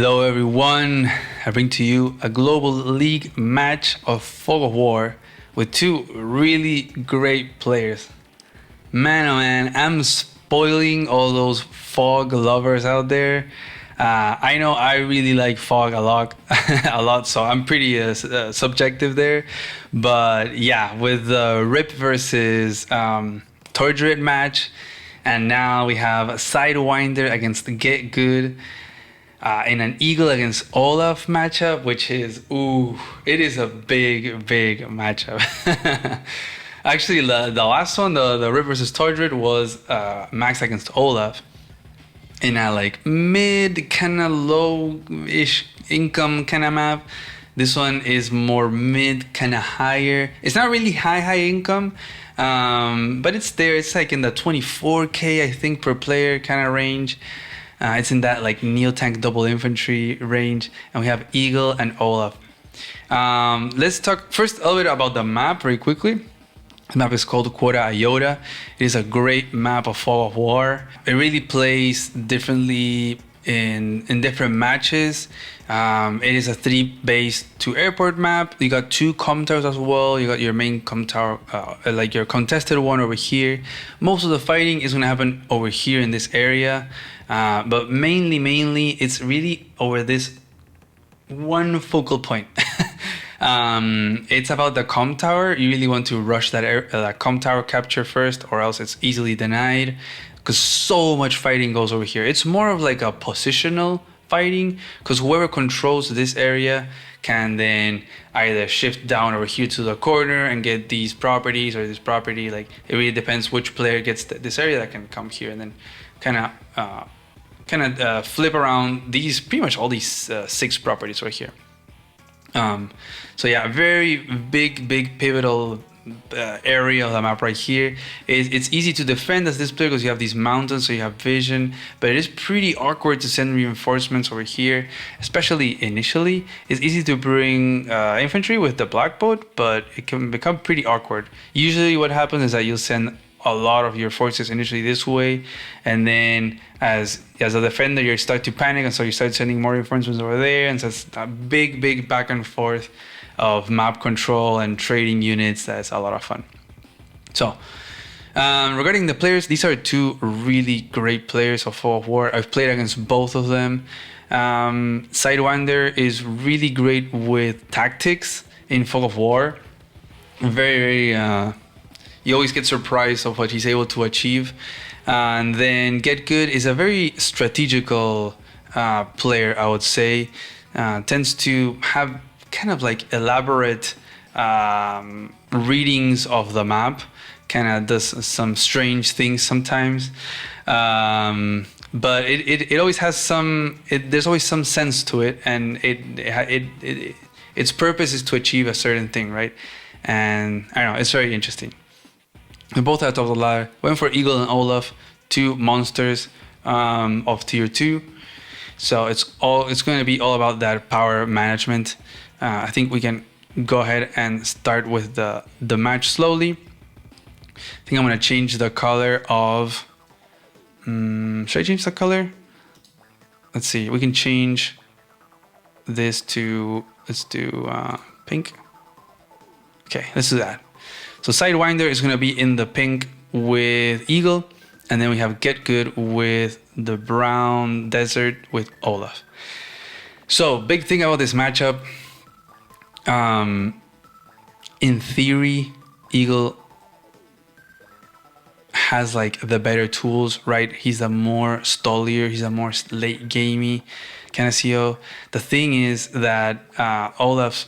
Hello everyone, I bring to you a global league match of Fog of War with two really great players. Man oh man, I'm spoiling all those Fog lovers out there. I know I really like Fog a lot, so I'm pretty subjective there. But yeah, with the Rip versus Tordred match, and now we have Sidewinder against GetGood in an Eagle against Olaf matchup, which is, it is a big matchup. Actually, the last one, the Rip versus Tordred, was Max against Olaf in a like mid, kind of low-ish income kind of map. This one is more mid, kind of higher. It's not really high income, but it's there. It's like in the 24K, I think, per player kind of range. It's in that like Neo Tank double infantry range, and we have Eagle and Olaf. Let's talk first a little bit about the map very quickly. The map is called Quota Iota. It is a great map of Fog of War. It really plays differently in different matches. It is a 3-base to airport map. You got 2 comm towers as well. You got your main comm tower, like your contested one over here. Most of the fighting is going to happen over here in this area. But mainly, it's really over this one focal point. It's about the comm tower. You really want to rush that comm tower capture first, or else it's easily denied, because so much fighting goes over here. It's more of like a positional fighting, because whoever controls this area can then either shift down over here to the corner and get these properties or this property. Like, it really depends which player gets this area that can come here and then kind of flip around these, pretty much all these 6 properties right here. So yeah, very big pivotal area of the map right here. It's easy to defend as this player because you have these mountains, so you have vision, but it is pretty awkward to send reinforcements over here, especially initially. It's easy to bring infantry with the black boat, but it can become pretty awkward. Usually what happens is that you'll send a lot of your forces initially this way, and then as a defender you start to panic, and so you start sending more reinforcements over there, and so it's a big back and forth of map control and trading units. That's a lot of fun. So regarding the players, these are 2 really great players of Fog of War. I've played against both of them. Sidewinder is really great with tactics in Fog of War. Very you always get surprised of what he's able to achieve. And then GetGood is a very strategical player, I would say. Tends to have kind of like elaborate readings of the map. Kind of does some strange things sometimes. But it always has some, there's always some sense to it, and its purpose is to achieve a certain thing, right? And I don't know, it's very interesting. We both at top of the ladder. Went for Eagle and Olaf, 2 monsters of tier 2. So it's going to be all about that power management. I think we can go ahead and start with the match slowly. I think I'm going to change the color of... should I change the color? Let's see. We can change this to... Let's do pink. Okay, let's do that. So Sidewinder is going to be in the pink with Eagle, and then we have GetGood with the brown desert with Olaf. So big thing about this matchup, in theory, Eagle has like the better tools, right? He's a more stallier, he's a more late gamey kind of CO. The thing is that Olaf's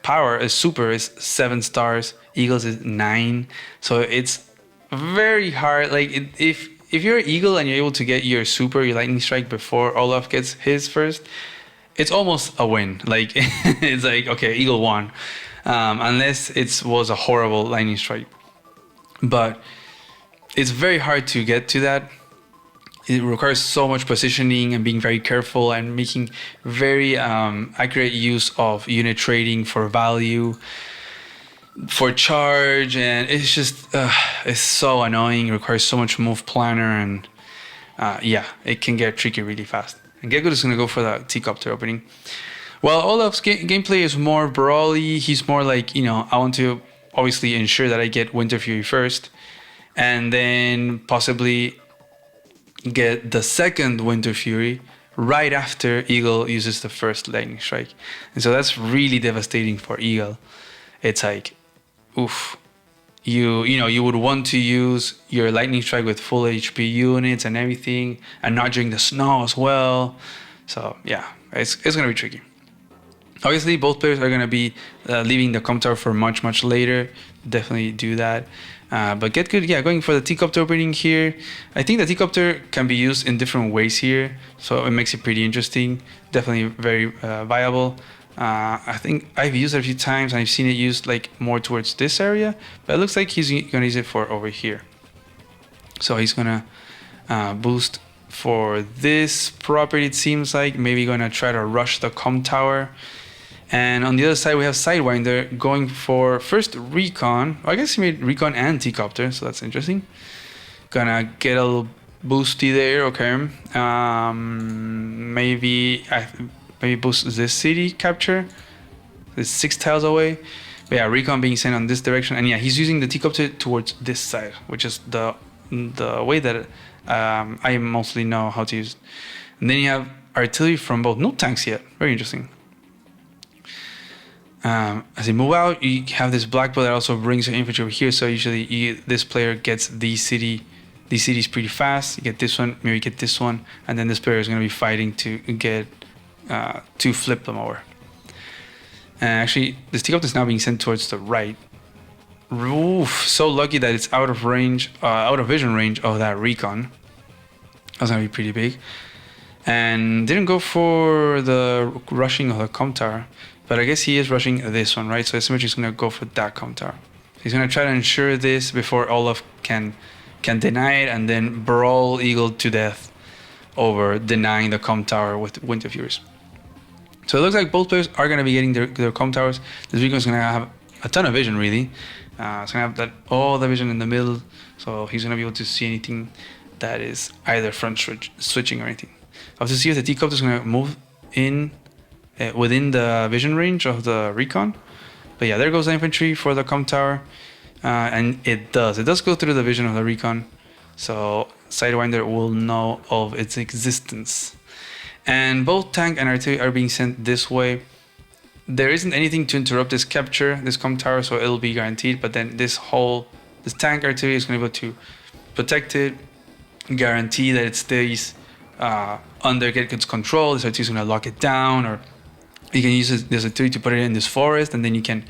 power is 7 stars, Eagles is 9, so it's very hard. Like if you're Eagle and you're able to get your your lightning strike before Olaf gets his first, it's almost a win. Like it's like, okay, Eagle won, unless it was a horrible lightning strike. But it's very hard to get to that. It requires so much positioning and being very careful and making very accurate use of unit trading for value, for charge, and it's just it's so annoying. It requires so much move planner, and yeah, it can get tricky really fast. And GetGood is going to go for the T-Copter opening. Well, Olaf's gameplay is more brawly. He's more like, you know, I want to obviously ensure that I get Winter Fury first, and then possibly get the second Winter Fury right after Eagle uses the first Lightning Strike. And so that's really devastating for Eagle. It's like, oof. You know, you would want to use your Lightning Strike with full HP units and everything, and not during the snow as well. So yeah, it's gonna be tricky. Obviously, both players are gonna be leaving the Com Tower for much later. Definitely do that. But GetGood, yeah, going for the T-Copter opening here. I think the T-Copter can be used in different ways here, so it makes it pretty interesting. Definitely very viable. I think I've used it a few times and I've seen it used like more towards this area, but it looks like he's gonna use it for over here. So he's gonna boost for this property, it seems like. Maybe gonna try to rush the Com Tower. And on the other side, we have Sidewinder going for first Recon. Well, I guess he made Recon and T-Copter, so that's interesting. Gonna get a little boosty there, okay. Maybe boost this city capture. It's 6 tiles away. But yeah, Recon being sent on this direction. And yeah, he's using the T-Copter towards this side, which is the way that I mostly know how to use. And then you have artillery from both. No tanks yet. Very interesting. As they move out, you have this black belt that also brings your infantry over here. So usually this player gets these cities pretty fast. You get this one, maybe get this one, and then this player is going to be fighting to get to flip them over. And actually, this T-Copter is now being sent towards the right. Oof, so lucky that it's out of range, out of vision range of that Recon. That's going to be pretty big. And didn't go for the rushing of the Com Tower. But I guess he is rushing this one, right? So Asymmetry is going to go for that Com Tower. He's going to try to ensure this before Olaf can deny it and then brawl Eagle to death over denying the Com Tower with Winter Furies. So it looks like both players are going to be getting their Com Towers. This Recon is going to have a ton of vision, really. It's going to have all the vision in the middle. So he's going to be able to see anything that is either front switching or anything. I'll have to see if the T-Copter is going to move in within the vision range of the Recon. But yeah, there goes the infantry for the Com Tower. And it does go through the vision of the Recon. So Sidewinder will know of its existence. And both tank and artillery are being sent this way. There isn't anything to interrupt this capture, this Com Tower, so it'll be guaranteed. But then this tank artillery is going to be able to protect it, guarantee that it stays under GetGood's control. This artillery is going to lock it down, or you can use this artillery to put it in this forest, and then you can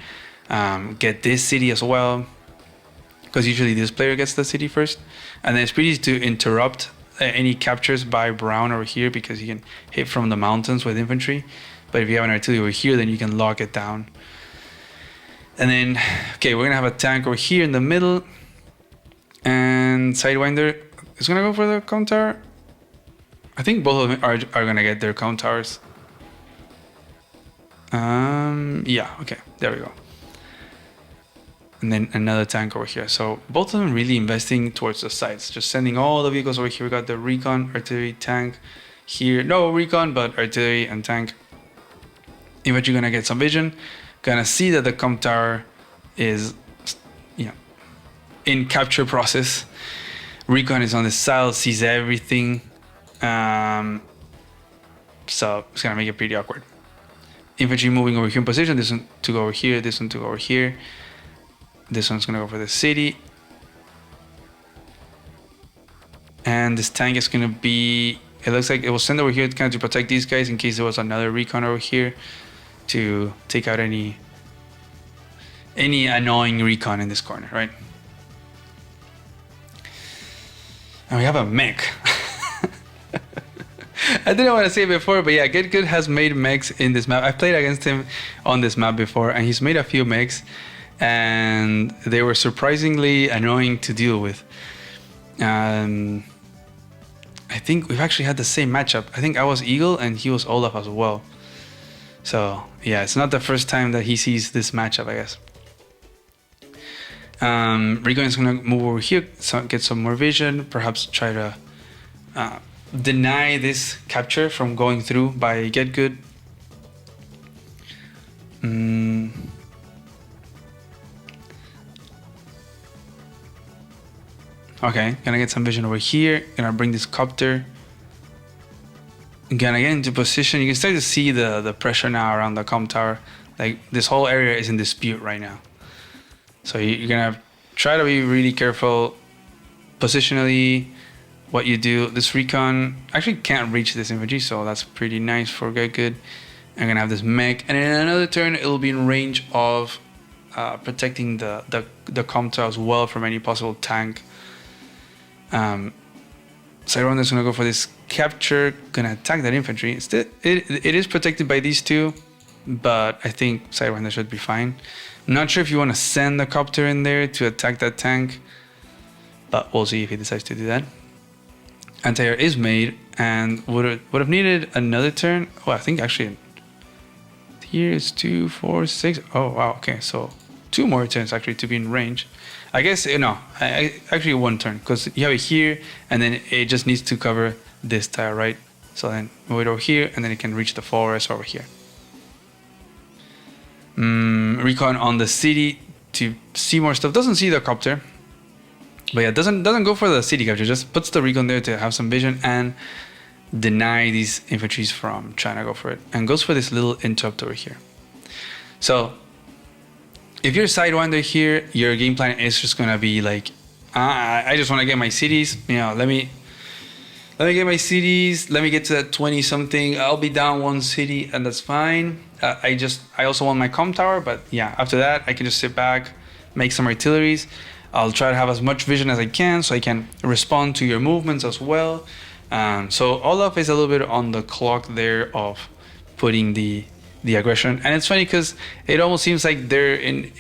get this city as well, because usually this player gets the city first. And then it's pretty easy to interrupt any captures by Brown over here, because you can hit from the mountains with infantry. But if you have an artillery over here, then you can lock it down. And then, okay, we're gonna have a tank over here in the middle, and Sidewinder is gonna go for the Com Tower. I think both of them are gonna get their Com Towers. Yeah, okay, there we go. And then another tank over here. So both of them really investing towards the sides, just sending all the vehicles over here. We got the Recon, artillery, tank here. No Recon, but artillery and tank. Eventually gonna get some vision. Gonna see that the Com Tower is, in capture process. Recon is on the side, sees everything. So it's gonna make it pretty awkward. Infantry moving over here in position. This one to go over here. This one to go over here. This one's gonna go for the city. And this tank is gonna be, it looks like it will send over here kind of to protect these guys in case there was another Recon over here to take out any annoying Recon in this corner, right? And we have a mech. I didn't want to say it before, but yeah, GetGood has made mechs in this map. I've played against him on this map before, and he's made a few mechs, and they were surprisingly annoying to deal with. I think we've actually had the same matchup. I think I was Eagle and he was Olaf as well. So yeah, it's not the first time that he sees this matchup, I guess. Recon is gonna move over here, so get some more vision, perhaps try to deny this capture from going through by GetGood. Okay, gonna get some vision over here. Gonna bring this copter. Gonna get into position. You can start to see the pressure now around the comm tower. Like this whole area is in dispute right now. So you're gonna try to be really careful positionally. What you do, this recon actually can't reach this infantry, so that's pretty nice for GetGood. I'm gonna have this mech, and in another turn it'll be in range of protecting the comm tower as well from any possible tank. Sidewinder's gonna go for this capture, gonna attack that infantry. It is protected by these two, but I think Sidewinder should be fine. I'm not sure if you want to send the copter in there to attack that tank, but we'll see if he decides to do that. Anti-air is made, and would have needed another turn. Well, I think actually here is 2, 4, 6. Oh wow, okay, so 2 more turns actually to be in range. I guess no, actually 1 turn, because you have it here, and then it just needs to cover this tile, right? So then move it over here, and then it can reach the forest over here. Recon on the city to see more stuff. Doesn't see the copter, but yeah, doesn't go for the city capture. Just puts the recon there to have some vision and deny these infantries from trying to go for it, and goes for this little interrupt over here. So if you're Sidewinder here, your game plan is just gonna be like, I just want to get my cities. You know, let me get my cities. Let me get to that 20 something. I'll be down 1 city, and that's fine. I also want my comm tower, but yeah, after that I can just sit back, make some artilleries. I'll try to have as much vision as I can, so I can respond to your movements as well. So Olaf is a little bit on the clock there of putting the aggression, and it's funny because it almost seems like they're in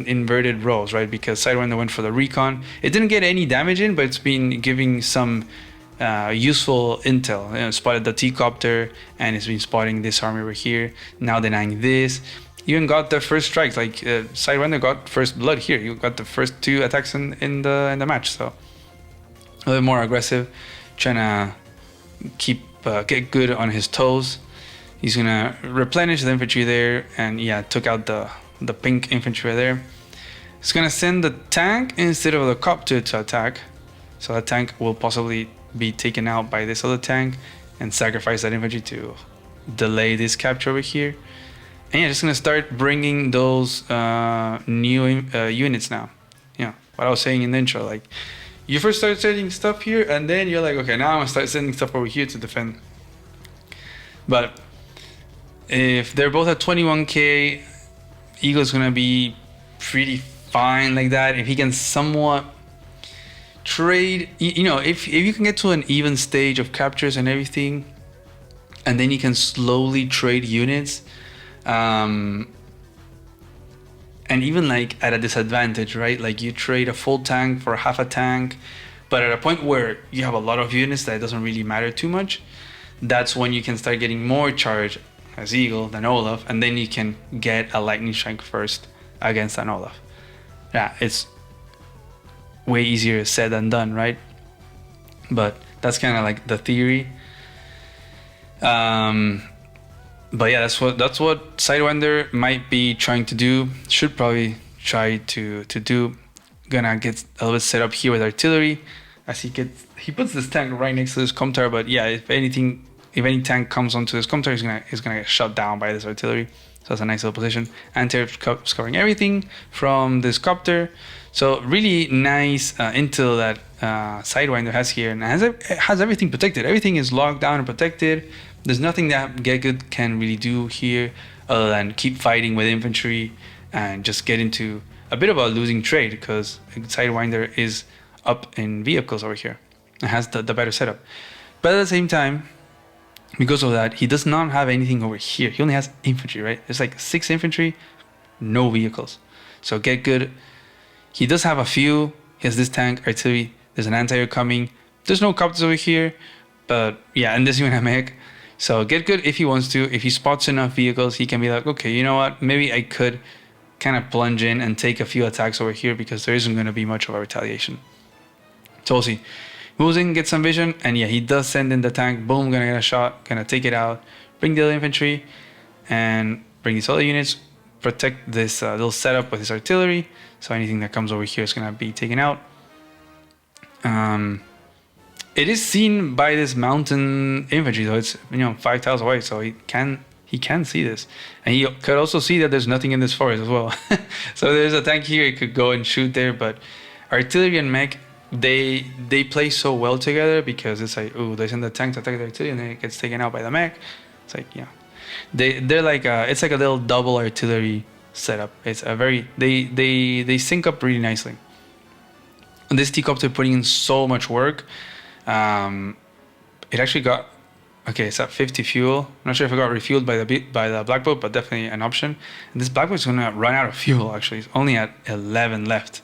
inverted roles, right? Because Sidewinder went for the recon. It didn't get any damage in, but it's been giving some useful intel. You know, spotted the T-copter, and it's been spotting this army over here. Now denying this. Even got the first strikes. Like Sidewinder got first blood here. You got the first 2 attacks in the match. So a little more aggressive, trying to get good on his toes. He's gonna replenish the infantry there, and yeah, took out the pink infantry there. He's gonna send the tank instead of the copter to attack. So that tank will possibly be taken out by this other tank, and sacrifice that infantry to delay this capture over here. And yeah, just gonna start bringing those new units now. Yeah, what I was saying in the intro, like you first start sending stuff here, and then you're like, okay, now I'm gonna start sending stuff over here to defend. But if they're both at 21k, Eagle's gonna be pretty fine like that. If he can somewhat trade, you know, if you can get to an even stage of captures and everything, and then you can slowly trade units, and even like at a disadvantage, right? Like you trade a full tank for half a tank, but at a point where you have a lot of units that it doesn't really matter too much, that's when you can start getting more charge as Eagle than Olaf, and then you can get a lightning strike first against an Olaf. Yeah, it's way easier said than done, right? But that's kind of like the theory. But yeah, that's what Sidewinder might be trying to do. Should probably try to do. Gonna get a little bit set up here with artillery, as he puts this tank right next to this comm tower. But yeah, if any tank comes onto this comm tower, he's gonna get shot down by this artillery. So that's a nice little position. Anti-air is covering everything from this copter. So really nice intel that Sidewinder has here, and has everything protected. Everything is locked down and protected. There's nothing that GetGood can really do here other than keep fighting with infantry and just get into a bit of a losing trade, because Sidewinder is up in vehicles over here and has the better setup. But at the same time, because of that, he does not have anything over here. He only has infantry, right? There's like 6 infantry, no vehicles. So GetGood, he does have a few. He has this tank, artillery. There's an anti-air coming. There's no copters over here, but yeah, and this even a mech. So GetGood, if he wants to, if he spots enough vehicles, he can be like, okay, you know what? Maybe I could kind of plunge in and take a few attacks over here, because there isn't going to be much of a retaliation. So we'll see. moves in, gets some vision, and yeah, he does send in the tank. Boom, gonna get a shot, gonna take it out, bring the other infantry, and bring these other units, protect this little setup with his artillery. So anything that comes over here is gonna be taken out. It is seen by this mountain infantry, though. It's 5 tiles away, so he can see this, and he could also see that there's nothing in this forest as well. So there's a tank here. He could go and shoot there, but artillery and mech, they play so well together, because it's like, ooh, they send the tank to attack the artillery, and then it gets taken out by the mech. It's like, they're like it's like a little double artillery setup. It's a very they sync up really nicely. And this T-copter putting in so much work. It actually got, okay, it's at 50 fuel. I'm not sure if it got refueled by the black boat, but definitely an option. And this black boat is gonna run out of fuel. Actually, it's only at 11 left.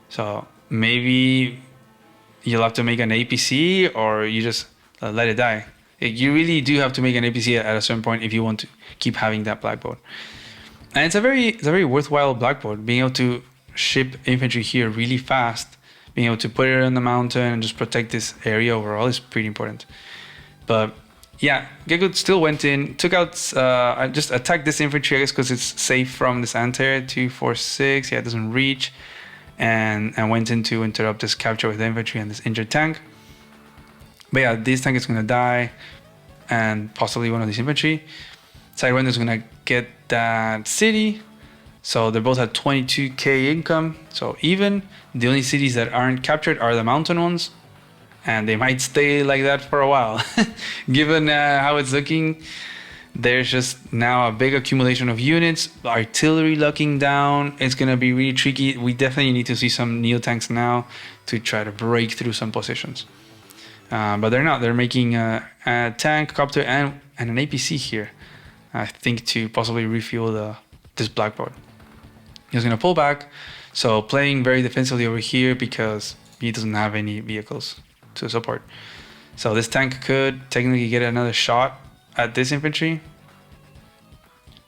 So maybe you'll have to make an APC, or you just let it die. You really do have to make an APC at a certain point if you want to keep having that black boat. And it's a very worthwhile black boat. Being able to ship infantry here really fast, being able to put it on the mountain and just protect this area overall is pretty important. But yeah, GetGood still went in, took out, just attacked this infantry, I guess, because it's safe from this anti-air. 246, yeah, it doesn't reach, and went in to interrupt this capture with the infantry and this injured tank. But yeah, this tank is gonna die, and possibly one of these infantry. Sidewinder is gonna get that city. So they both had 22k income, so even. The only cities that aren't captured are the mountain ones, and they might stay like that for a while. Given how it's looking, there's just now a big accumulation of units, artillery locking down. It's gonna be really tricky. We definitely need to see some neo tanks now to try to break through some positions. But they're not. They're making a tank, copter, and an APC here, I think, to possibly refuel this black boat. He's gonna pull back, so playing very defensively over here because he doesn't have any vehicles to support. So this tank could technically get another shot at this infantry,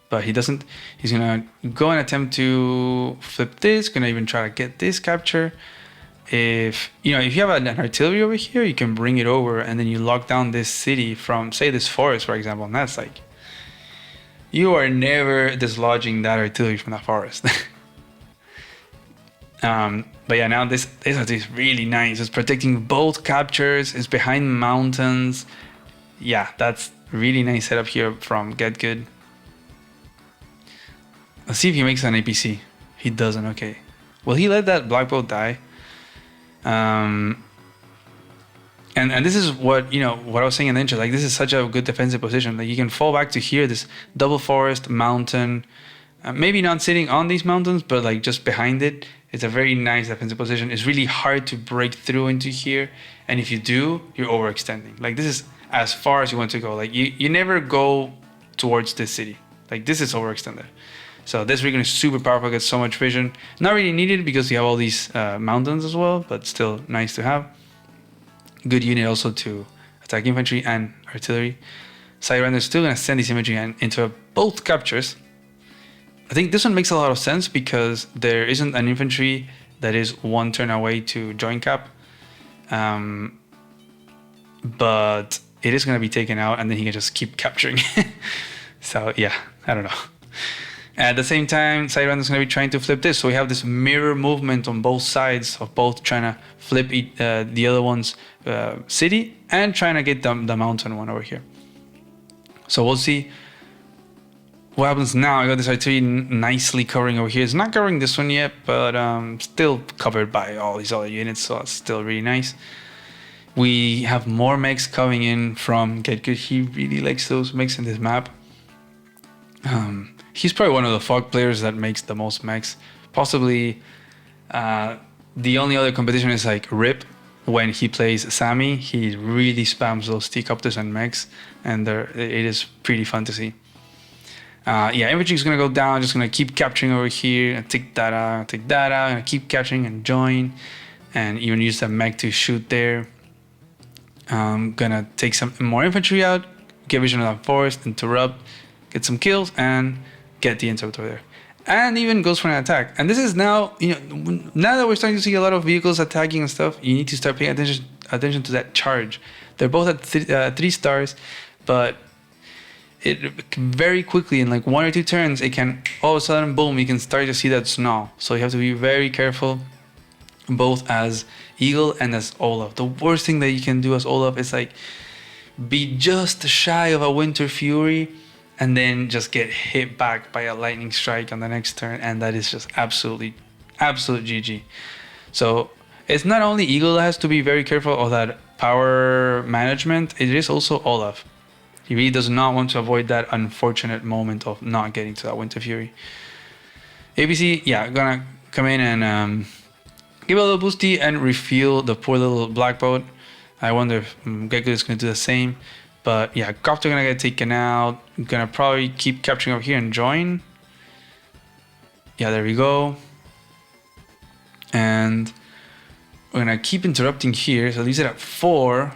but he doesn't. He's gonna go and attempt to flip this. Gonna even try to get this capture. If you have an artillery over here, you can bring it over, and then you lock down this city from, say, this forest, for example, and that's like, you are never dislodging that artillery from that forest. But yeah, now this is really nice. It's protecting both captures. It's behind mountains. Yeah, that's really nice setup here from GetGood. Let's see if he makes an APC. He doesn't. Okay. Will he let that black boat die? And this is what what I was saying in the intro. Like, this is such a good defensive position. Like, you can fall back to here, this double forest mountain. Maybe not sitting on these mountains, but like just behind it. It's a very nice defensive position. It's really hard to break through into here, and if you do, you're overextending. Like, this is as far as you want to go. Like, you never go towards this city. Like, this is overextended. So this recon is super powerful, gets so much vision. Not really needed because you have all these mountains as well, but still nice to have. Good unit also to attack infantry and artillery. Sidewinder is still going to send this infantry into both captures. I think this one makes a lot of sense because there isn't an infantry that is one turn away to join cap. But it is going to be taken out, and then he can just keep capturing. So yeah, I don't know. At the same time, Sidewinder is going to be trying to flip this. So we have this mirror movement on both sides of both trying to flip the other one's city and trying to get the mountain one over here. So we'll see what happens now. I got this artillery nicely covering over here. It's not covering this one yet, but still covered by all these other units, so it's still really nice. We have more mechs coming in from GetGood. He really likes those mechs in this map. He's probably one of the Fog players that makes the most mechs. Possibly the only other competition is like Rip. When he plays Sammy, he really spams those T-copters and mechs, and it is pretty fun to see. Yeah, infantry is going to go down, just going to keep capturing over here, and take that out, and keep capturing and join, and even use the mech to shoot there. I'm going to take some more infantry out, get vision of that forest, interrupt, get some kills, and get the interrupt over there. and even goes for an attack. And this is now, now that we're starting to see a lot of vehicles attacking and stuff, you need to start paying attention to that charge. They're both at 3 stars, but it very quickly, in like 1 or 2 turns, it can all of a sudden, boom, you can start to see that snow. So you have to be very careful, both as Eagle and as Olaf. The worst thing that you can do as Olaf is like be just shy of a Winter Fury and then just get hit back by a lightning strike on the next turn, and that is just absolute GG. So it's not only Eagle that has to be very careful of that power management, it is also Olaf. He really does not want to avoid that unfortunate moment of not getting to that Winter Fury. ABC, yeah, gonna come in and give a little boosty and refuel the poor little black boat. I wonder if GetGood is gonna do the same. But yeah, Copter gonna get taken out. Gonna probably keep capturing over here and join. Yeah, there we go. And we're gonna keep interrupting here. So leaves it at 4.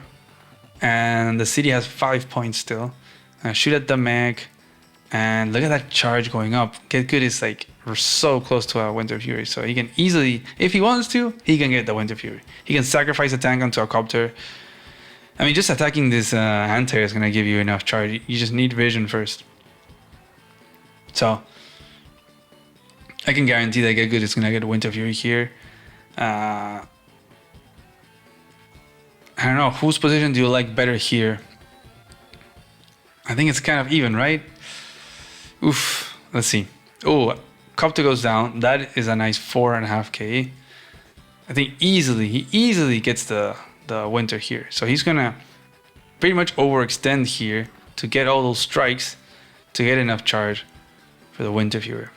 And the city has 5 points still. Shoot at the mech. And look at that charge going up. GetGood is like, we're so close to a Winter Fury. So he can easily, if he wants to, he can get the Winter Fury. He can sacrifice a tank onto a Copter. I mean, just attacking this anti is going to give you enough charge. You just need vision first. So, I can guarantee that GetGood is going to get Winter Fury here. I don't know, whose position do you like better here? I think it's kind of even, right? Oof, let's see. Oh, Copter goes down. That is a nice 4.5k. I think he easily gets the Winter here. So he's gonna pretty much overextend here to get all those strikes to get enough charge for the Winter Fury.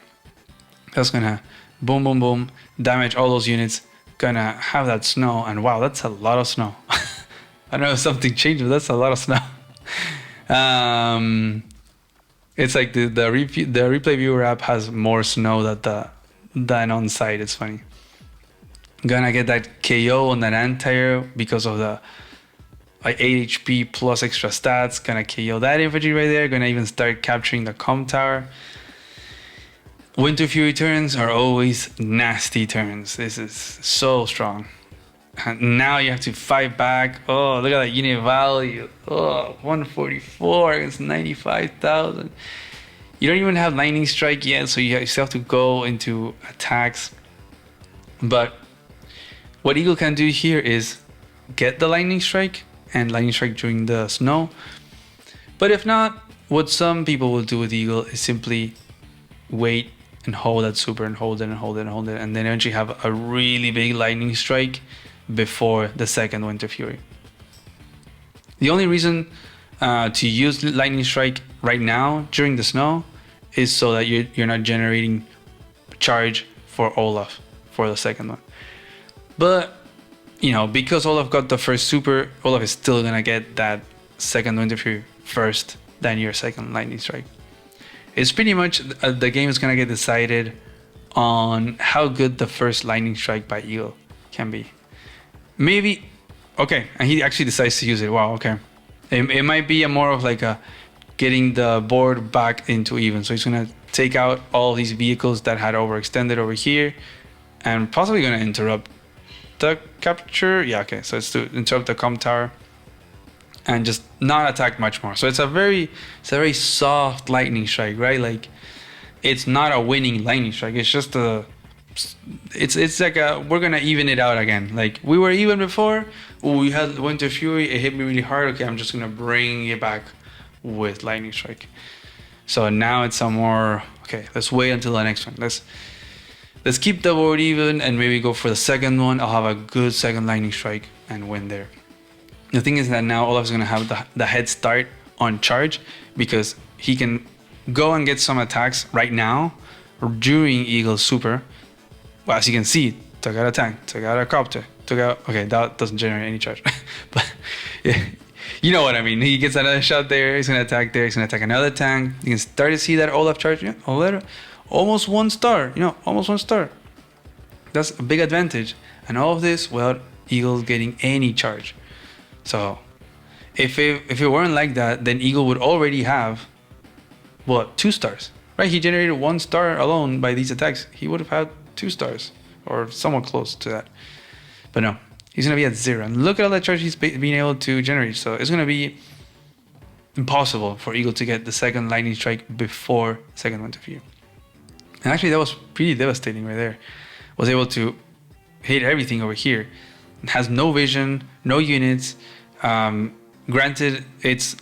That's gonna boom, boom, boom, damage all those units. Gonna have that snow, and wow, that's a lot of snow. I don't know if something changed, but that's a lot of snow. It's like the replay viewer app has more snow than on site. It's funny. Gonna get that KO on that anti-air because of the like 8 HP plus extra stats. Gonna KO that infantry right there. Gonna even start capturing the com tower. Winter Fury turns are always nasty turns. This is so strong. And now you have to fight back. Oh, look at that unit value. Oh, 144 against 95,000. You don't even have lightning strike yet, so you still have to go into attacks. But what Eagle can do here is get the lightning strike and lightning strike during the snow. But if not, what some people will do with Eagle is simply wait and hold that super and hold it and hold it and hold it, and then eventually have a really big lightning strike before the second Winter Fury. The only reason to use lightning strike right now during the snow is so that you're not generating charge for Olaf for the second one. But because Olaf got the first super, Olaf is still gonna get that second Winter Fury first than your second lightning strike. It's pretty much the game is gonna get decided on how good the first lightning strike by Eagle can be. Maybe, okay, and he actually decides to use it. Wow, okay. It might be more of like a getting the board back into even. So he's gonna take out all these vehicles that had overextended over here, and possibly gonna interrupt the capture. Yeah, okay. So it's to interrupt the com tower and just not attack much more. So it's a very soft lightning strike, right? Like it's not a winning lightning strike. It's just it's like we're gonna even it out again. Like we were even before. We had Winter Fury. It hit me really hard. Okay, I'm just gonna bring it back with lightning strike. So now it's some more. Okay, let's wait until the next one. Let's keep the board even and maybe go for the second one. I'll have a good second lightning strike and win there. The thing is that now Olaf's gonna have the head start on charge because he can go and get some attacks right now during Eagle's super. Well, as you can see, took out a tank, took out a copter, okay, that doesn't generate any charge. But yeah, you know what I mean. He gets another shot there, he's gonna attack there, he's gonna attack another tank. You can start to see that Olaf charge, almost 1 star, almost 1 star. That's a big advantage. And all of this without Eagle getting any charge. So if it weren't like that, then Eagle would already have 2 stars. Right, he generated 1 star alone by these attacks. He would have had 2 stars or somewhat close to that. But no, he's going to be at 0. And look at all that charge he's being able to generate. So it's going to be impossible for Eagle to get the second lightning strike before second Winter Fury. And actually that was pretty devastating right there. Was able to hit everything over here. It has no vision, no units. Granted, it's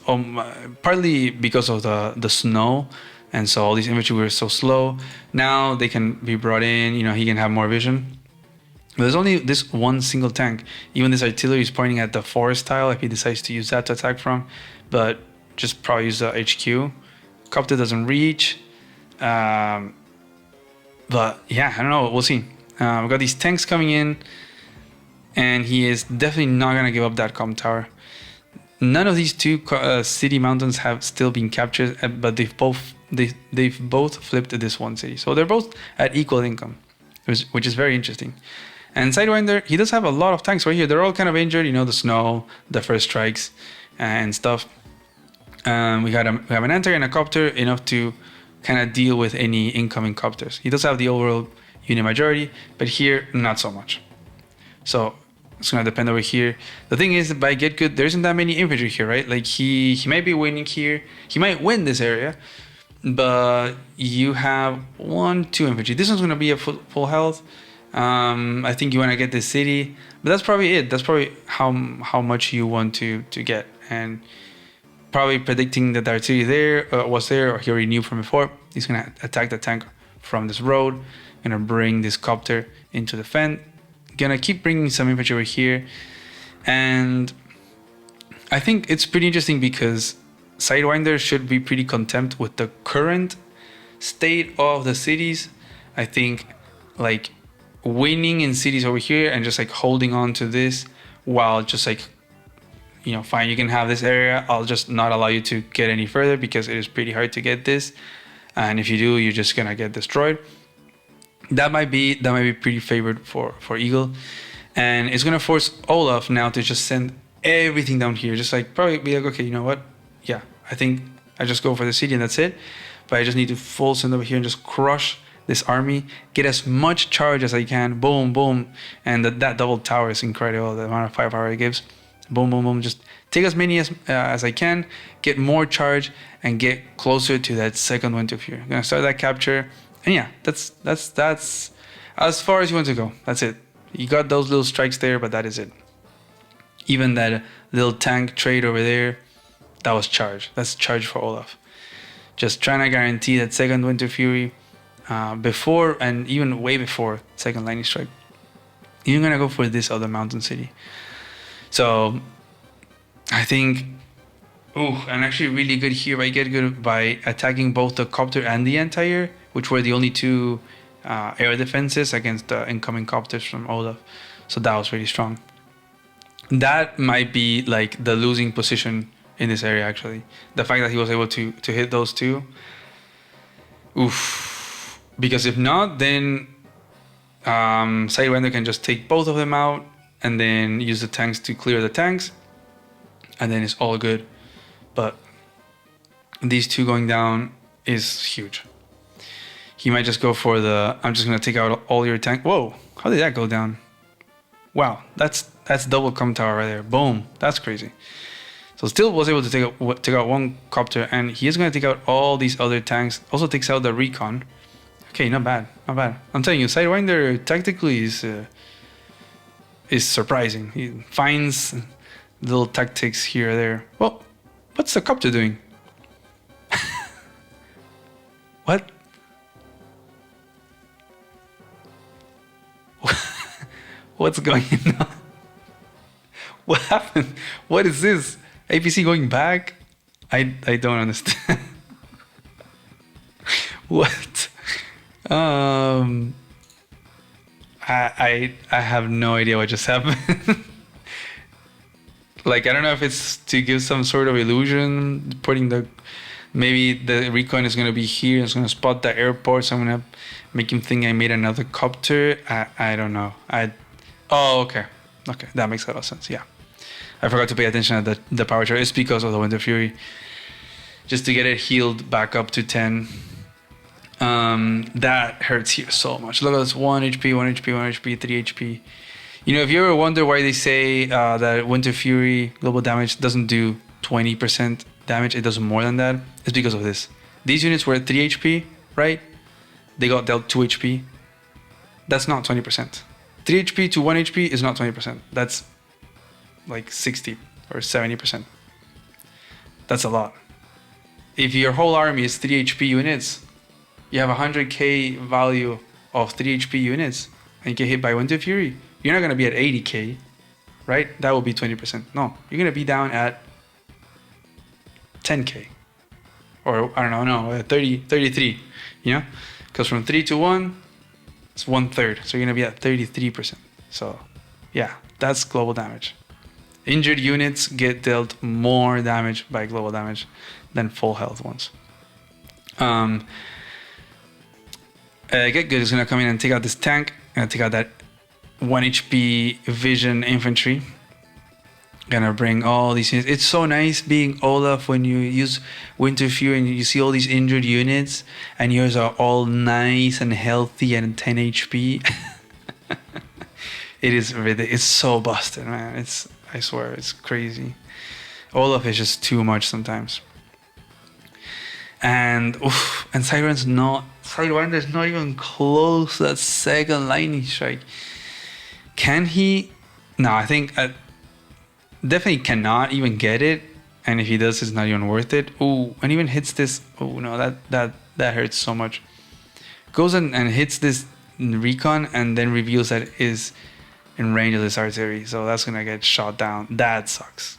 partly because of the snow, and so all these infantry were so slow. Now they can be brought in, you know, he can have more vision. But there's only this one single tank. Even this artillery is pointing at the forest tile if he decides to use that to attack from. But just probably use the HQ. Copter doesn't reach. But yeah, I don't know. We'll see. We've got these tanks coming in, and he is definitely not going to give up that com tower. None of these 2 city mountains have still been captured, but they've both flipped to this one city. So they're both at equal income, which is very interesting. And Sidewinder, he does have a lot of tanks right here. They're all kind of injured, you know, the snow, the first strikes, and stuff. We have an anti and a copter, enough to kind of deal with any incoming copters. He does have the overall unit majority, but here, not so much. So it's going to depend over here. The thing is, by GetGood, there isn't that many infantry here, right? Like, he might be winning here. He might win this area, but you have 1, 2 infantry. This one's going to be a full health. I think you want to get this city, but that's probably it. That's probably how much you want to get. And probably predicting that the artillery was there, or he already knew from before. He's going to attack the tank from this road. Going to bring this copter into the fence. Gonna keep bringing some infantry over here, and I think it's pretty interesting because Sidewinder should be pretty content with the current state of the cities. I think like winning in cities over here and just like holding on to this while just like, you know, fine, you can have this area, I'll just not allow you to get any further because it is pretty hard to get this, and if you do, you're just gonna get destroyed. That might be pretty favored for Eagle, and it's gonna force Olaf now to just send everything down here. Just like probably be like, okay, you know what? Yeah, I think I just go for the city and that's it. But I just need to full send over here and just crush this army, get as much charge as I can. Boom, boom, and that double tower is incredible. The amount of firepower it gives. Boom, boom, boom. Just take as many as I can, get more charge, and get closer to that second Winter Fury. I'm gonna start that capture. And yeah, that's as far as you want to go. That's it. You got those little strikes there, but that is it. Even that little tank trade over there, that was charge. That's charge for Olaf. Just trying to guarantee that second Winter Fury before, and even way before second lightning strike. You're gonna go for this other mountain city. So I think, and actually really good here by GetGood by attacking both the copter and the anti-air, which were the only 2 air defenses against the incoming copters from Olaf. So that was really strong. That might be like the losing position in this area, actually. The fact that he was able to hit those 2. Because if not, then Sidewinder can just take both of them out and then use the tanks to clear the tanks. And then it's all good. But these 2 going down is huge. He might just go for the, I'm just going to take out all your tank. Whoa, how did that go down? Wow, that's double com tower right there. Boom, that's crazy. So still was able to take out 1 copter, and he is going to take out all these other tanks. Also takes out the recon. Okay, not bad, not bad. I'm telling you, Sidewinder tactically is surprising. He finds little tactics here or there. Well, what's the copter doing? What? What's going on? What happened? What is this? APC going back? I don't understand. What? I have no idea what just happened. Like, I don't know if it's to give some sort of illusion, putting maybe the recon is going to be here, it's going to spot the airport, so I'm going to make him think I made another copter. I don't know. Oh, okay. Okay, that makes a lot of sense, yeah. I forgot to pay attention at the power chart. It's because of the Winter Fury. Just to get it healed back up to 10. That hurts here so much. Look at this: 1 HP, 1 HP, 1 HP, 3 HP. You know, if you ever wonder why they say that Winter Fury global damage doesn't do 20% damage, it does more than that, it's because of this. These units were at 3 HP, right? They got dealt 2 HP. That's not 20%. 3 HP to 1 HP is not 20%. That's like 60 or 70%. That's a lot. If your whole army is 3 HP units, you have 100k value of 3 HP units, and you get hit by Winter Fury, you're not going to be at 80k, right? That will be 20%. No, you're going to be down at 10k. Or, I don't know, 33, you know? Because from 3 to 1, it's 1/3. So you're going to be at 33%. So, yeah, that's global damage. Injured units get dealt more damage by global damage than full health ones. GetGood is going to come in and take out this tank. Going to take out that 1 HP vision infantry. Gonna bring all these units. It's so nice being Olaf when you use Winter Fury and you see all these injured units and yours are all nice and healthy and 10 HP. It's so busted, man. I swear, it's crazy. Olaf is just too much sometimes. And Sidewinder's not even close to that second lightning strike. Can he? No, I think definitely cannot even get it. And if he does, it's not even worth it. Oh, and even hits this. Oh no, that hurts so much. Goes and hits this recon and then reveals that it is in range of this artillery. So that's gonna get shot down. That sucks.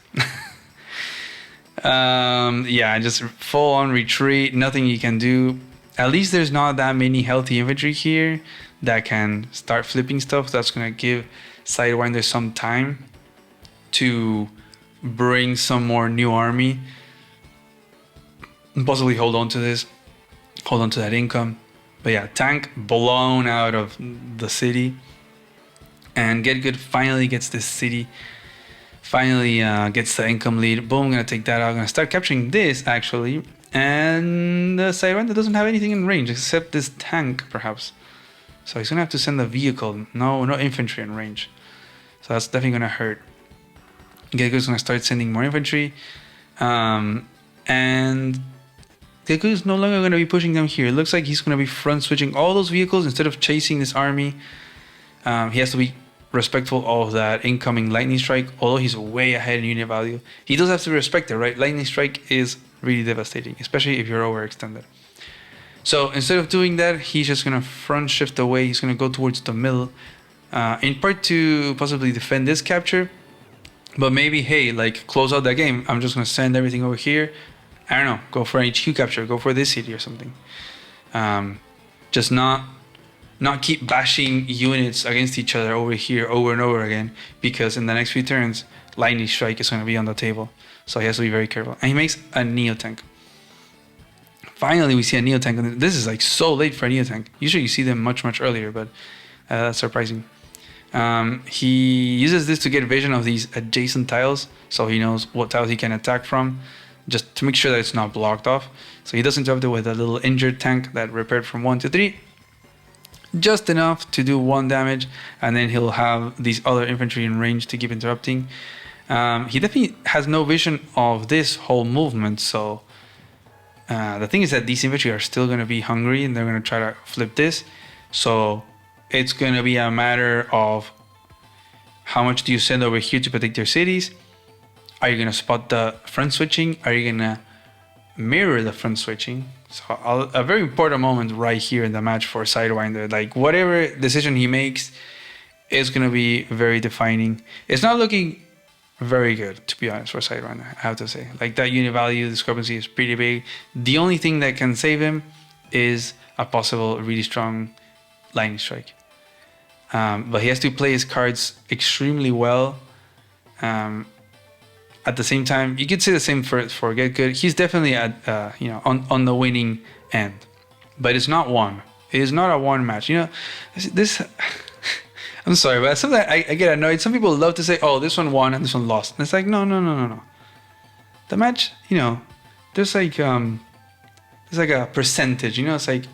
Yeah, just full on retreat. Nothing you can do. At least there's not that many healthy infantry here that can start flipping stuff. That's gonna give Sidewinder some time to bring some more new army and possibly hold on to this, hold on to that income. But yeah, tank blown out of the city, and GetGood finally gets this city, finally gets the income lead. Boom, gonna take that out. I'm gonna start capturing this actually, and Sidewinder doesn't have anything in range except this tank perhaps. So he's gonna have to send a vehicle. No infantry in range. So that's definitely gonna hurt. GetGood's gonna start sending more infantry, and GetGood is no longer gonna be pushing them here. It looks like he's gonna be front switching all those vehicles instead of chasing this army. He has to be respectful of that incoming lightning strike, although he's way ahead in unit value. He does have to respect it, right? Lightning strike is really devastating, especially if you're overextended. So instead of doing that, he's just gonna front shift away. He's gonna go towards the middle, in part to possibly defend this capture. But maybe, hey, like close out that game. I'm just gonna send everything over here. I don't know, go for an HQ capture, go for this city or something. Just not keep bashing units against each other over here over and over again, because in the next few turns, lightning strike is gonna be on the table. So he has to be very careful. And he makes a Neo tank. Finally, we see a Neo tank. This is like so late for a Neo tank. Usually you see them much earlier, but that's surprising. He uses this to get vision of these adjacent tiles, so he knows what tiles he can attack from, just to make sure that it's not blocked off. So he does interrupt it with a little injured tank that repaired from 1 to 3, just enough to do 1 damage, and then he'll have these other infantry in range to keep interrupting. He definitely has no vision of this whole movement, so the thing is that these infantry are still going to be hungry and they're going to try to flip this. So it's going to be a matter of how much do you send over here to protect your cities? Are you going to spot the front switching? Are you going to mirror the front switching? So a very important moment right here in the match for Sidewinder. Like whatever decision he makes is going to be very defining. It's not looking very good, to be honest, for Sidewinder, I have to say. Like that unit value discrepancy is pretty big. The only thing that can save him is a possible really strong lightning strike. But he has to play his cards extremely well. At the same time, you could say the same for GetGood. He's definitely at on the winning end, but it's not one. It is not a one match. This. I'm sorry, but sometimes I get annoyed. Some people love to say, "Oh, this one won and this one lost." And it's like, no. The match, there's like a percentage. It's like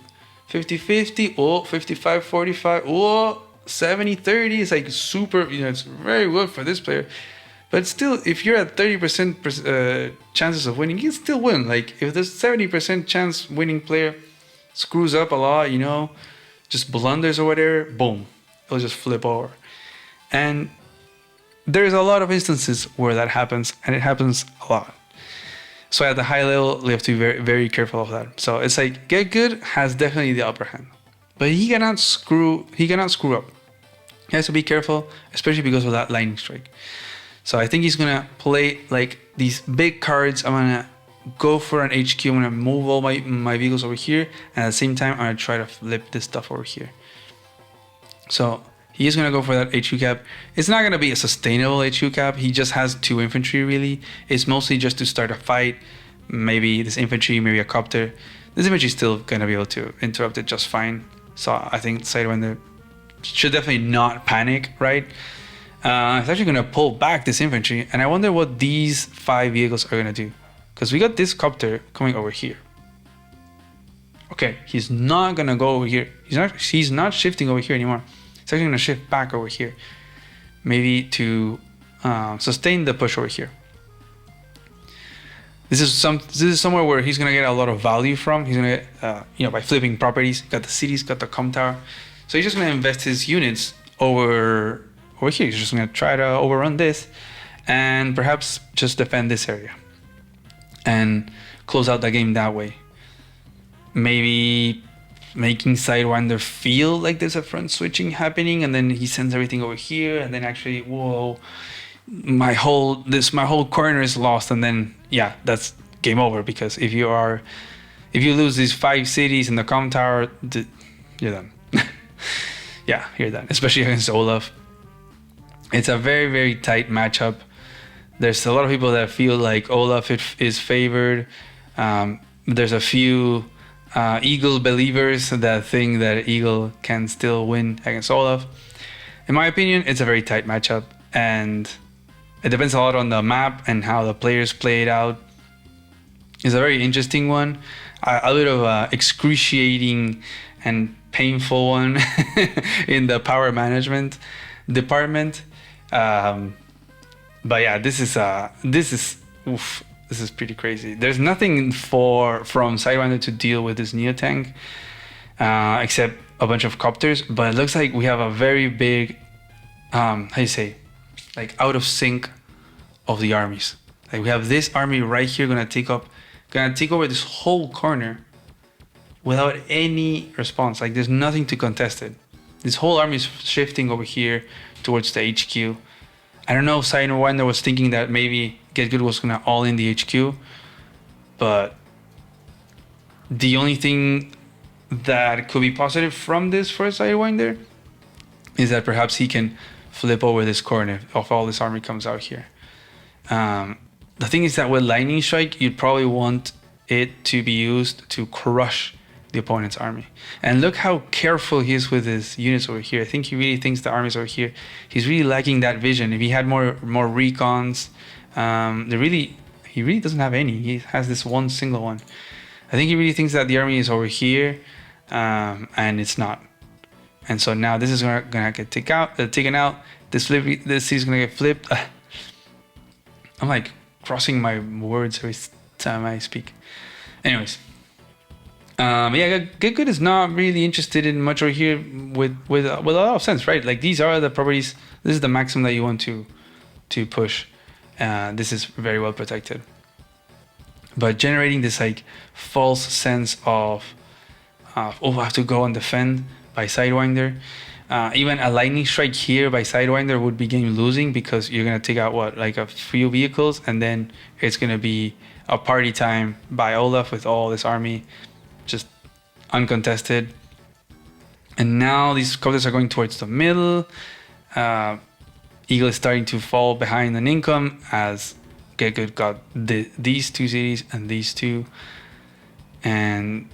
50-50, or 55-45, or 70-30. It's like super, it's very good for this player. But still, if you're at 30% chances of winning, you can still win. Like, if there's 70% chance winning player screws up a lot, just blunders or whatever, boom, it'll just flip over. And there's a lot of instances where that happens, and it happens a lot. So at the high level, you have to be very, very careful of that. So it's like GetGood has definitely the upper hand, but he cannot screw up. He has to be careful, especially because of that lightning strike. So I think he's gonna play like these big cards. I'm gonna go for an HQ. I'm gonna move all my vehicles over here, and at the same time, I'm gonna try to flip this stuff over here. So he's gonna go for that HQ cap. It's not gonna be a sustainable HQ cap. He just has 2 infantry really. It's mostly just to start a fight. Maybe this infantry, maybe a copter. This infantry is still gonna be able to interrupt it just fine. So I think Sidewinder should definitely not panic, right? It's actually gonna pull back this infantry, and I wonder what these 5 vehicles are gonna do, because we got this copter coming over here. Okay, he's not gonna go over here. He's not shifting over here anymore. He's actually gonna shift back over here, maybe to sustain the push over here. This is somewhere where he's gonna get a lot of value from. He's gonna get, by flipping properties. Got the cities, got the com tower, so he's just gonna invest his units over here. He's just gonna try to overrun this, and perhaps just defend this area, and close out the game that way. Maybe making Sidewinder feel like there's a front switching happening, and then he sends everything over here, and then actually, whoa, my whole corner is lost, and then yeah, that's game over, because if you lose these 5 cities in the com tower, you're done. Yeah, you're done, especially against Olaf. It's a very, very tight matchup. There's a lot of people that feel like Olaf is favored. There's a few Eagle believers that think that Eagle can still win against Olaf. In my opinion, it's a very tight matchup, and it depends a lot on the map and how the players play it out. It's a very interesting one, a bit of a excruciating and painful one in the power management department. But yeah, this is pretty crazy. There's nothing from Sidewinder to deal with this Neo tank, except a bunch of copters. But it looks like we have a very big, how do you say, like out of sync of the armies. Like we have this army right here gonna take over this whole corner without any response. Like there's nothing to contest it. This whole army is shifting over here towards the HQ. I don't know if Sidewinder was thinking that maybe GetGood was gonna all in the HQ, but the only thing that could be positive from this for Sidewinder is that perhaps he can flip over this corner if all this army comes out here. The thing is that with Lightning Strike, you'd probably want it to be used to crush the opponent's army. And look how careful he is with his units over here. I think he really thinks the army's over here. He's really lacking that vision. If he had more recons, he really doesn't have any. He has this one single one. I think he really thinks that the army is over here, and it's not. And so now this is gonna get taken out. This is gonna get flipped. I'm like crossing my words every time I speak. Anyways. Yeah, GetGood is not really interested in much over here with a lot of sense, right? Like these are the properties. This is the maximum that you want to push. This is very well protected. But generating this like false sense of I have to go and defend by Sidewinder. Even a lightning strike here by Sidewinder would be game losing, because you're gonna take out like a few vehicles, and then it's gonna be a party time by Olaf with all this army just uncontested. And now these copters are going towards the middle. Eagle is starting to fall behind on income as GetGood got these 2 cities and these 2. And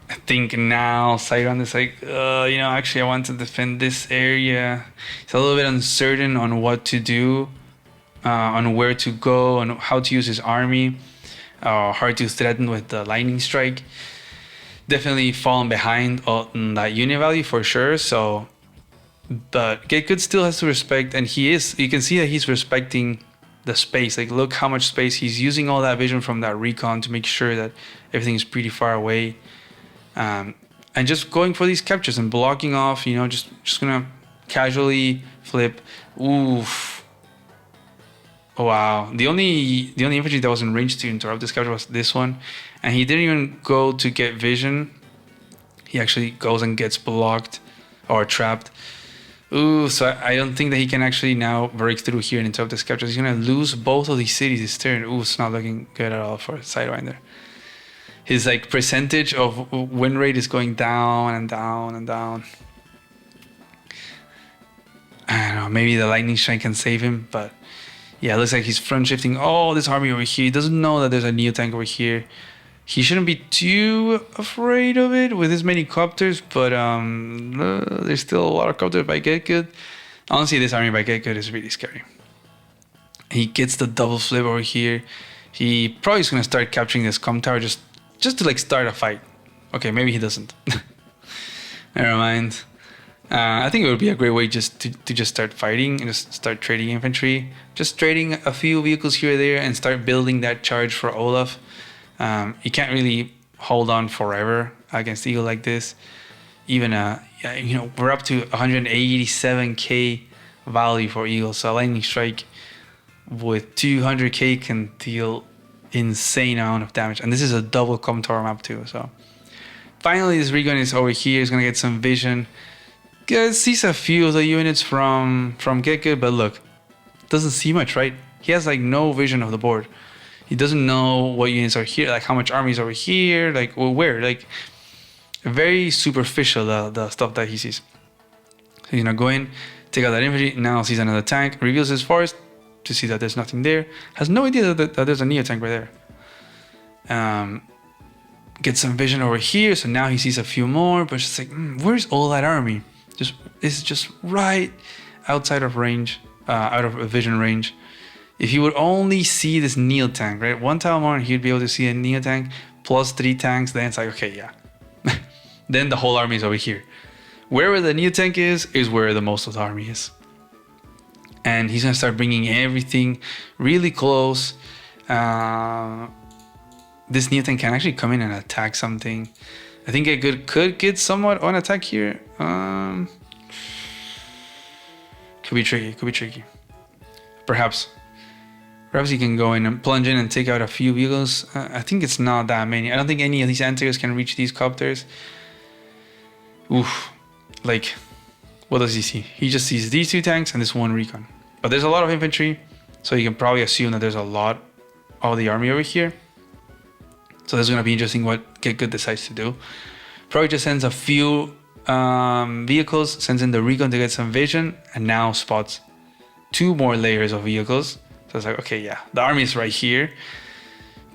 I think now Sidewinder is like, actually I want to defend this area. He's a little bit uncertain on what to do, on where to go, and how to use his army. Hard to threaten with the lightning strike. definitely fallen behind on that unit value for sure. So, but GetGood still has to respect, and he is. You can see that he's respecting the space. Like, look how much space he's using, all that vision from that recon to make sure that everything is pretty far away, and just going for these captures and blocking off. You know, just gonna casually flip. Oof. Oh, wow. The only infantry that was in range to interrupt this capture was this one, and he didn't even go to get vision. He actually goes and gets blocked or trapped. Ooh, so I don't think that he can actually now break through here and interrupt this capture. He's gonna lose both of these cities this turn. Ooh, it's not looking good at all for Sidewinder. His like percentage of win rate is going down and down and down. I don't know, maybe the lightning strike can save him, but yeah, it looks like he's front shifting all this army over here. He doesn't know that there's a neo tank over here. He shouldn't be too afraid of it with his many copters, but there's still a lot of copters by GetGood. Honestly, this army by GetGood is really scary. He gets the double flip over here. He probably is gonna start capturing this com tower just to like start a fight. Okay, maybe he doesn't. Never mind. I think it would be a great way just to just start fighting and just start trading infantry. Just trading a few vehicles here or there and start building that charge for Olaf. You can't really hold on forever against Eagle like this. Even you know, we're up to 187k value for Eagle, so a lightning strike with 200k can deal insane amount of damage, and this is a double com tower map too. So finally, this recon is over here. He's gonna get some vision. Sees a few of the units from GetGood, but look, doesn't see much, right? He has like no vision of the board. He doesn't know what units are here, like how much army is over here, like or where, like very superficial the stuff that he sees. So he's gonna go in, take out that infantry, now sees another tank, reveals his forest to see that there's nothing there, has no idea that there's a neo tank right there. Gets some vision over here, so now he sees a few more, but it's like, where's all that army? It's just right outside of range, out of vision range. If he would only see this neo tank, right? One tile more, he'd be able to see a neo tank plus 3 tanks. Then it's like, okay, yeah. Then the whole army is over here. Wherever the neo tank is where the most of the army is. And he's gonna start bringing everything really close. This neo tank can actually come in and attack something. I think GetGood could get somewhat on attack here. Could be tricky. Perhaps he can go in and plunge in and take out a few vehicles. I think it's not that many. I don't think any of these anti-airs can reach these copters. Oof. Like, what does he see? He just sees these 2 tanks and this 1 recon. But there's a lot of infantry, so you can probably assume that there's a lot of the army over here. So this is going to be interesting what GetGood decides to do. Probably just sends a few vehicles, sends in the recon to get some vision, and now spots 2 more layers of vehicles. So it's like, okay, yeah, the army is right here.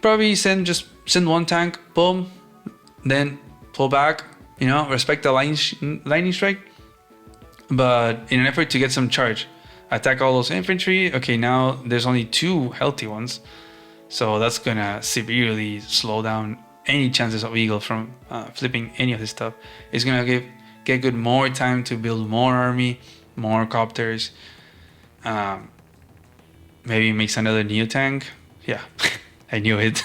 Probably send 1 tank, boom, then pull back, you know, respect the lightning strike. But in an effort to get some charge, attack all those infantry. Okay, now there's only 2 healthy ones. So that's gonna severely slow down any chances of Eagle from flipping any of this stuff. It's gonna give GetGood more time to build more army, more copters. Maybe makes another neo tank. Yeah, I knew it.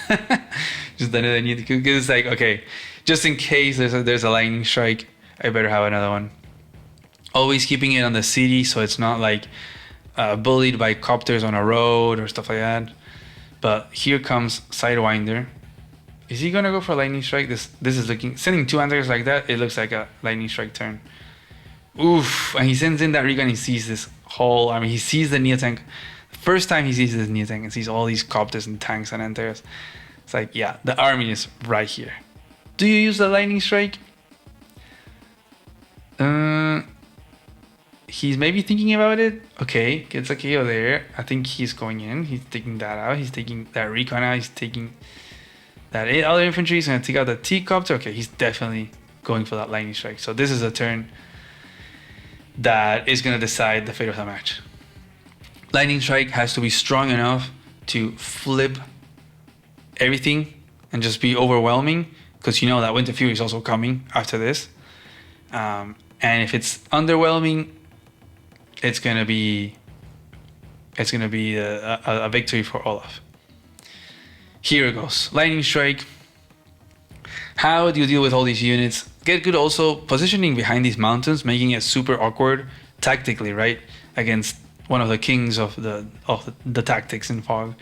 Just another neo tank. Because it's like, okay, just in case there's a lightning strike, I better have another one. Always keeping it on the city so it's not like bullied by copters on a road or stuff like that. But here comes Sidewinder. Is he gonna go for a lightning strike? This is looking, sending 2 anti-airs like that, it looks like a lightning strike turn. Oof, and he sends in that recon, he sees this whole army. He sees the neo tank. The first time he sees this neo tank and sees all these copters and tanks and anti-airs. It's like, yeah, the army is right here. Do you use the lightning strike? He's maybe thinking about it. Okay, gets a KO there. I think he's going in. He's taking that out. He's taking that recon out. He's taking that other infantry. He's going to take out the T-copter. Okay, he's definitely going for that lightning strike. So this is a turn that is going to decide the fate of the match. Lightning strike has to be strong enough to flip everything and just be overwhelming. because you know that Winter Fury is also coming after this. And if it's underwhelming, it's gonna be a victory for Olaf. Here it goes. Lightning Strike. How do you deal with all these units? GetGood also positioning behind these mountains, making it super awkward tactically, right? Against one of the kings of the tactics in Fog.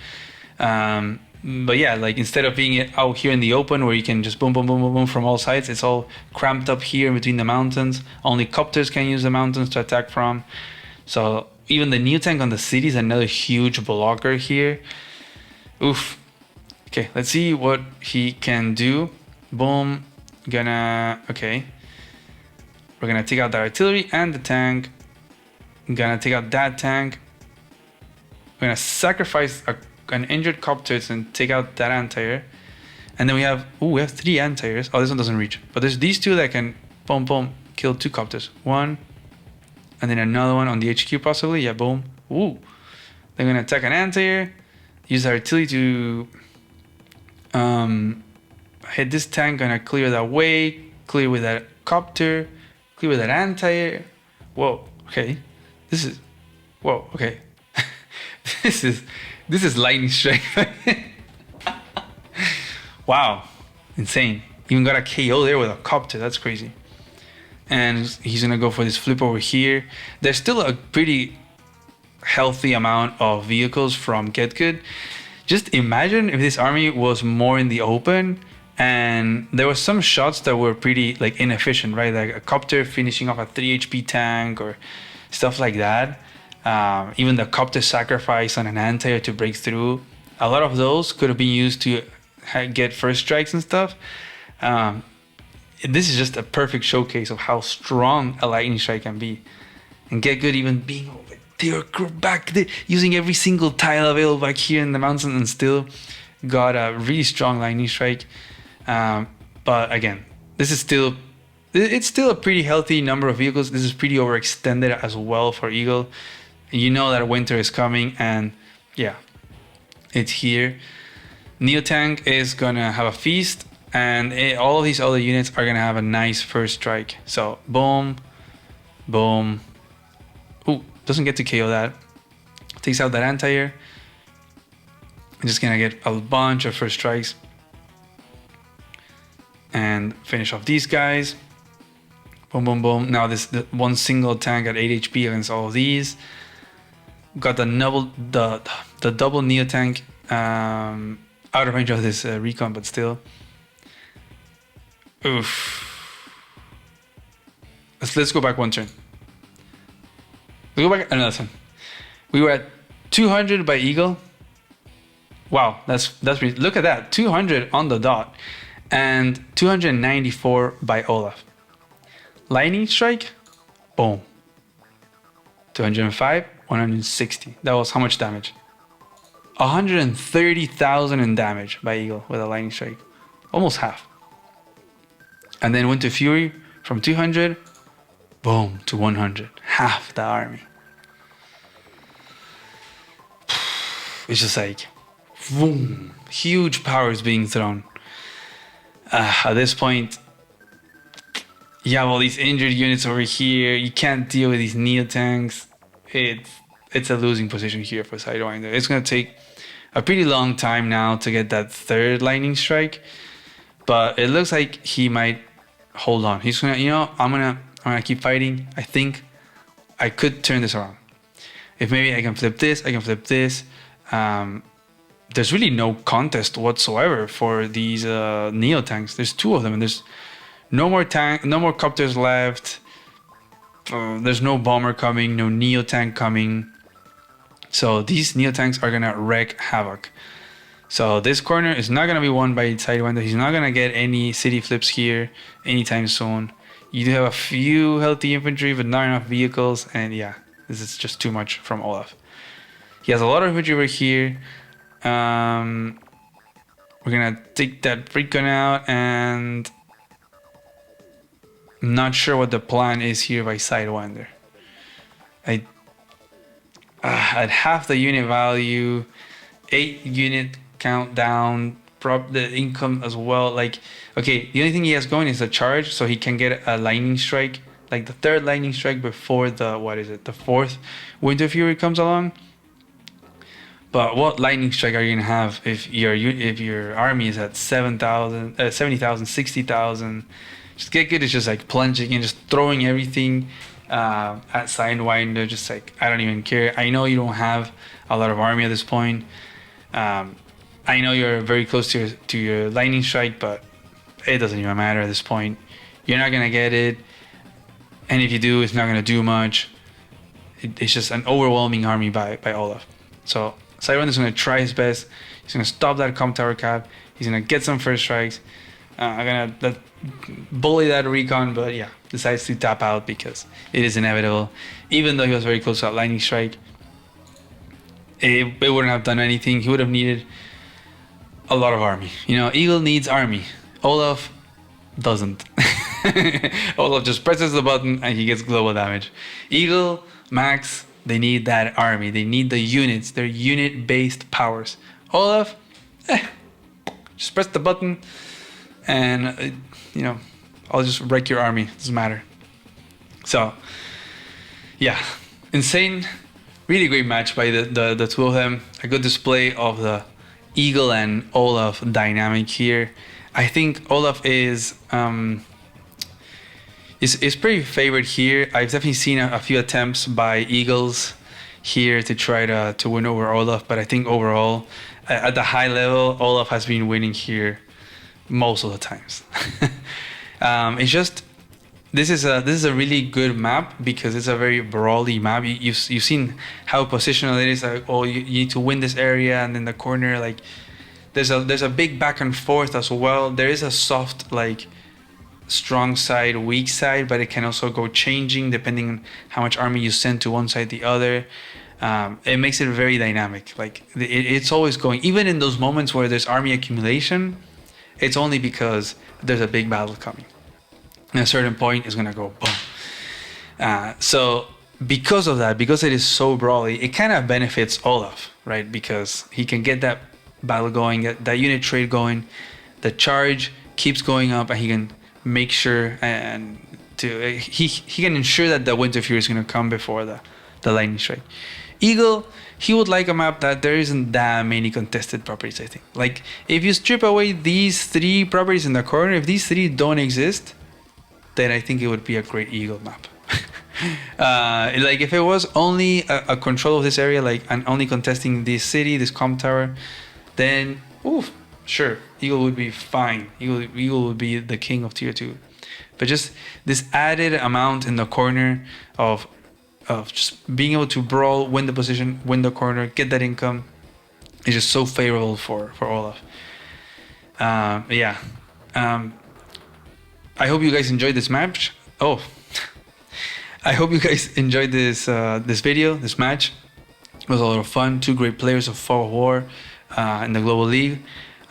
But yeah, like instead of being out here in the open where you can just boom, boom, boom, boom, boom from all sides, it's all cramped up here in between the mountains. Only copters can use the mountains to attack from. So even the new tank on the city is another huge blocker here. Oof. Okay, let's see what he can do. Boom. Okay. We're gonna take out the artillery and the tank. Gonna take out that tank. We're gonna sacrifice an injured copter and take out that anti-air. And then we have 3 anti-airs. Oh, this one doesn't reach. But there's these 2 that can boom, boom, kill 2 copters. 1, and then another one on the HQ possibly. Yeah, boom. Ooh. They're gonna attack an anti-air. Use artillery to hit this tank. Gonna clear that way. Clear with that copter. Clear with that anti-air. Whoa. Okay. Whoa. Okay. This is lightning strike. Wow. Insane. Even got a KO there with a copter. That's crazy. And he's gonna go for this flip over here. There's still a pretty healthy amount of vehicles from GetGood. Just imagine if this army was more in the open and there were some shots that were pretty like inefficient, right? Like a copter finishing off a 3 HP tank or stuff like that. Even the copter sacrifice on an anti-air to break through. A lot of those could have been used to get first strikes and stuff. This is just a perfect showcase of how strong a lightning strike can be. And GetGood even being over there, back there, using every single tile available back here in the mountains and still got a really strong lightning strike. But again, it's still a pretty healthy number of vehicles. This is pretty overextended as well for Eagle. You know that winter is coming, and yeah, it's here. Neotank is gonna have a feast, and all of these other units are gonna have a nice first strike. So boom, boom. Ooh, doesn't get to KO that. Takes out that anti-air. I'm just gonna get a bunch of first strikes and finish off these guys. Boom, boom, boom. Now this one single tank at 8 HP against all of these. Got the double Neo tank out of range of this recon, but still. Oof. Let's go back one turn. Let's go back another turn. We were at 200 by Eagle. Wow, that's look at that, 200 on the dot, and 294 by Olaf. Lightning strike, boom. 205, 160. That was how much damage? 130,000 in damage by Eagle with a lightning strike, almost half. And then Winter Fury from 200, boom, to 100, half the army. It's just like, boom, huge powers being thrown. At this point, you have all these injured units over here. You can't deal with these Neo tanks. It's a losing position here for Sidewinder. It's gonna take a pretty long time now to get that third lightning strike, but it looks like he might hold on. He's gonna, I'm gonna keep fighting. I think I could turn this around. If maybe I can flip this, I can flip this. There's really no contest whatsoever for these Neo tanks. There's 2 of them, and there's no more copters left. There's no bomber coming, no Neo tank coming. So these Neo tanks are gonna wreak havoc. So this corner is not gonna be won by Sidewinder. He's not gonna get any city flips here anytime soon. You do have a few healthy infantry, but not enough vehicles, and yeah, this is just too much from Olaf. He has a lot of infantry over here. We're gonna take that freak gun out, and I'm not sure what the plan is here by Sidewinder. At half the unit value, 8 unit countdown, the income as well. Like, okay, the only thing he has going is a charge, so he can get a lightning strike, like the third lightning strike before the fourth Winter Fury comes along. But what lightning strike are you gonna have if your army is at 7,000, 70,000, 60,000? Just GetGood is just like plunging and just throwing everything at Sidewinder. Just like, I don't even care. I know you don't have a lot of army at this point. I know you're very close to your lightning strike, but it doesn't even matter at this point. You're not gonna get it, and if you do, it's not gonna do much. It's just an overwhelming army by Olaf. So Sidewinder's gonna try his best. He's gonna stop that comp tower cap. He's gonna get some first strikes. I'm gonna bully that recon, but yeah, decides to tap out because it is inevitable. Even though he was very close to that lightning strike, it wouldn't have done anything. He would have needed a lot of army. You know, Eagle needs army. Olaf doesn't. Olaf just presses the button and he gets global damage. Eagle, Max, they need that army. They need the units. They're unit-based powers. Olaf, just press the button and, you know, I'll just wreck your army. Doesn't matter. So, yeah, insane. Really great match by the two of them. A good display of the Eagle and Olaf dynamic here. I think Olaf is pretty favored here. I've definitely seen a few attempts by Eagles here to try to win over Olaf, but I think overall at the high level, Olaf has been winning here most of the times. It's just this is a really good map because it's a very brawly map. You've seen how positional it is. Like, oh, you need to win this area, and then the corner, like there's a big back and forth as well. There is a soft, like, strong side, weak side, but it can also go changing depending on how much army you send to one side the other. It makes it very dynamic. Like it's always going, even in those moments where there's army accumulation, it's only because there's a big battle coming. At a certain point, it's gonna go boom. So because of that, because it is so brawly, it kind of benefits Olaf, right? Because he can get that battle going, get that unit trade going, the charge keeps going up, and he can make sure and he can ensure that the Winter Fury is going to come before the lightning strike. Eagle, he would like a map that there isn't that many contested properties. I think, like, if you strip away these three properties in the corner, if these three don't exist, then I think it would be a great Eagle map. Like if it was only a control of this area, like, and only contesting this city, this comp tower, then oof, sure, Eagle would be fine. Eagle would be the king of tier 2. But just this added amount in the corner of just being able to brawl, win the position, win the corner, get that income is just so favorable for Olaf. Yeah. I hope you guys enjoyed this match. Oh, I hope you guys enjoyed this video, this match. It was a lot of fun. Two great players of Fog of War in the Global League.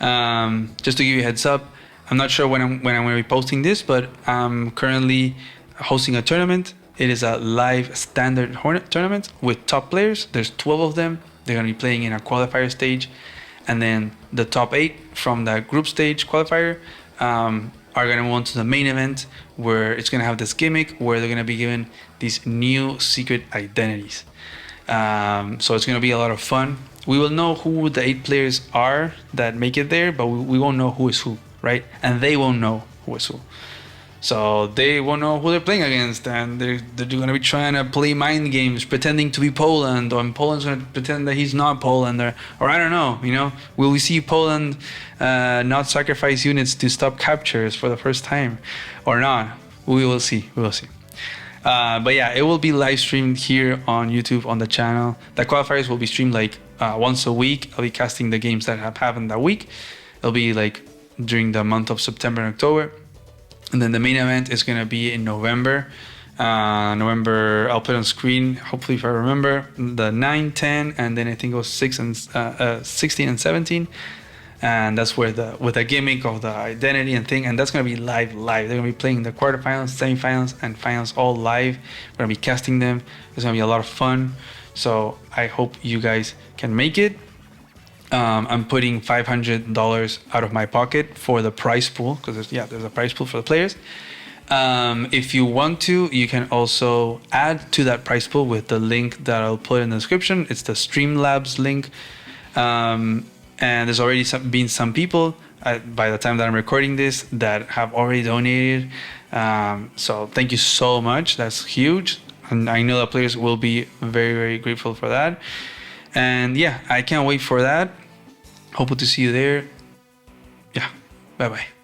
Just to give you a heads up, I'm not sure when I'm going to be posting this, but I'm currently hosting a tournament. It is a live standard tournament with top players. There's 12 of them. They're going to be playing in a qualifier stage, and then the top 8 from the group stage qualifier are going to move on to the main event, where it's going to have this gimmick where they're going to be given these new secret identities. So it's going to be a lot of fun. We will know who the 8 players are that make it there, but we won't know who is who, right? And they won't know who is who. So they won't know who they're playing against, and they're going to be trying to play mind games, pretending to be Poland, or Poland's going to pretend that he's not Poland, or I don't know, you know? Will we see Poland not sacrifice units to stop captures for the first time, or not? We will see. We will see. But yeah, it will be live streamed here on YouTube on the channel. The qualifiers will be streamed like once a week. I'll be casting the games that have happened that week. It'll be like during the month of September and October. And then the main event is going to be in November. November, I'll put on screen, hopefully if I remember, the 9, 10, and then I think it was 16 and 17. And that's where with the gimmick of the identity and thing, and that's going to be live. They're going to be playing the quarterfinals, semifinals, and finals all live. We're going to be casting them. It's going to be a lot of fun. So I hope you guys can make it. I'm putting $500 out of my pocket for the prize pool, because there's a prize pool for the players. If you want to, you can also add to that prize pool with the link that I'll put in the description. It's the Streamlabs link. And there's already been some people by the time that I'm recording this that have already donated. So thank you so much. That's huge. And I know that players will be very, very grateful for that. And yeah, I can't wait for that. Hope to see you there. Yeah, bye-bye.